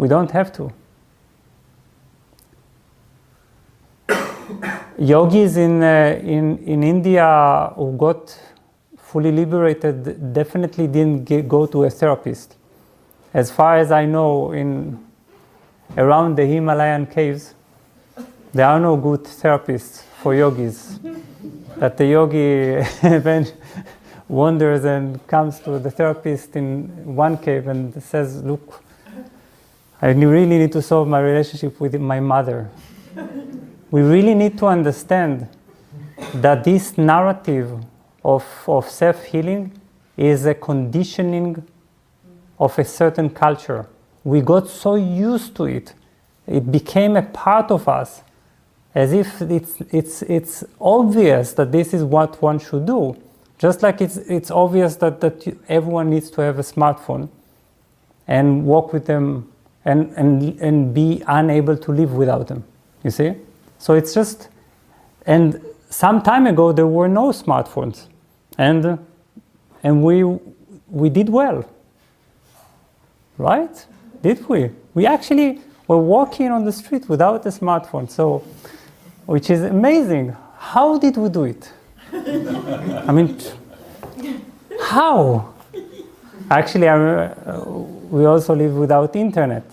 We don't have to. Yogis in India who got fully liberated definitely didn't go to a therapist. As far as I know, around the Himalayan caves, there are no good therapists for yogis. That the yogi wanders and comes to the therapist in one cave and says, look, I really need to solve my relationship with my mother. We really need to understand that this narrative of self-healing is a conditioning of a certain culture. We got so used to it. It became a part of us, as if it's obvious that this is what one should do. Just like it's obvious that everyone needs to have a smartphone and walk with them and be unable to live without them. You see? So it's just, and some time ago there were no smartphones, and we did well, right? Did we? We actually were walking on the street without a smartphone, so, which is amazing. How did we do it? I mean, how? Actually, we also live without internet.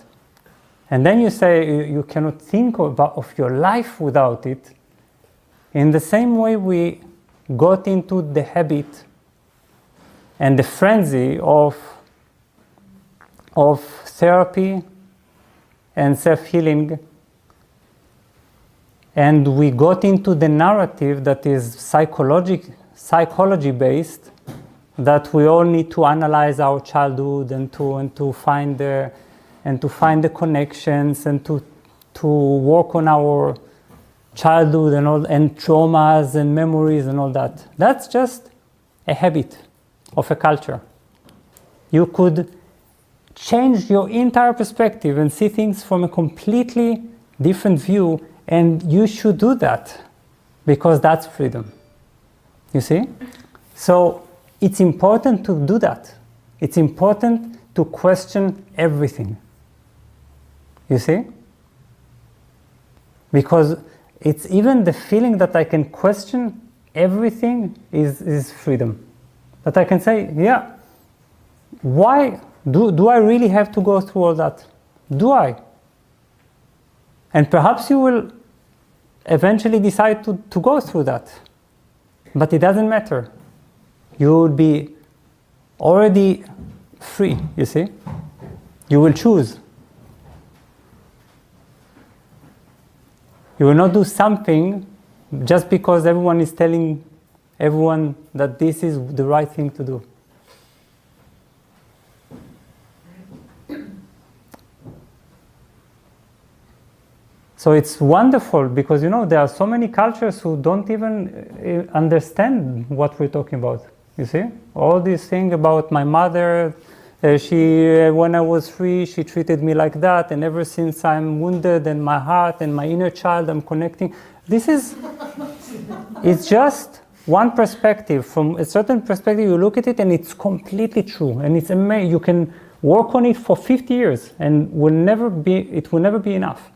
And then you say you cannot think of your life without it. In the same way, we got into the habit and the frenzy of therapy and self-healing. And we got into the narrative that is psychology-based, that we all need to analyze our childhood and to find the connections and to work on our childhood and traumas and memories and all that. That's just a habit of a culture. You could change your entire perspective and see things from a completely different view, and you should do that because that's freedom. You see? So it's important to do that. It's important to question everything. You see? Because it's even the feeling that I can question everything is freedom. That I can say, yeah, why do I really have to go through all that? Do I? And perhaps you will eventually decide to go through that. But it doesn't matter. You will be already free, you see? You will choose. You will not do something just because everyone is telling everyone that this is the right thing to do. So it's wonderful because, there are so many cultures who don't even understand what we're talking about. You see? All this thing about my mother, when I was free, she treated me like that, and ever since I'm wounded and my heart and my inner child, I'm connecting. It's just one perspective. From a certain perspective, you look at it and it's completely true. And it's amazing. You can work on it for 50 years and it will never be enough.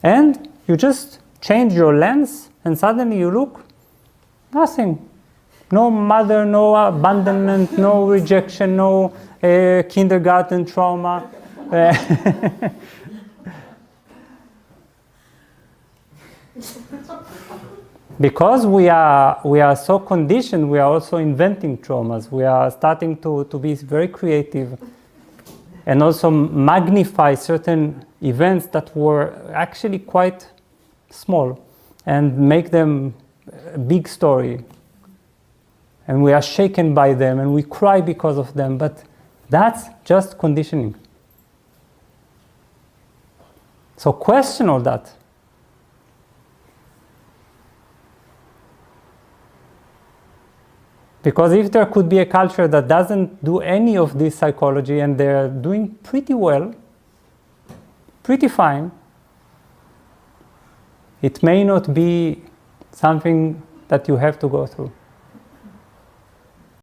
And you just change your lens and suddenly you look, nothing. No mother, no abandonment, no rejection, no kindergarten trauma. Because we are so conditioned, we are also inventing traumas. We are starting to be very creative and also magnify certain events that were actually quite small and make them a big story. And we are shaken by them and we cry because of them, but that's just conditioning. So question all that. Because if there could be a culture that doesn't do any of this psychology and they're doing pretty well, pretty fine, it may not be something that you have to go through.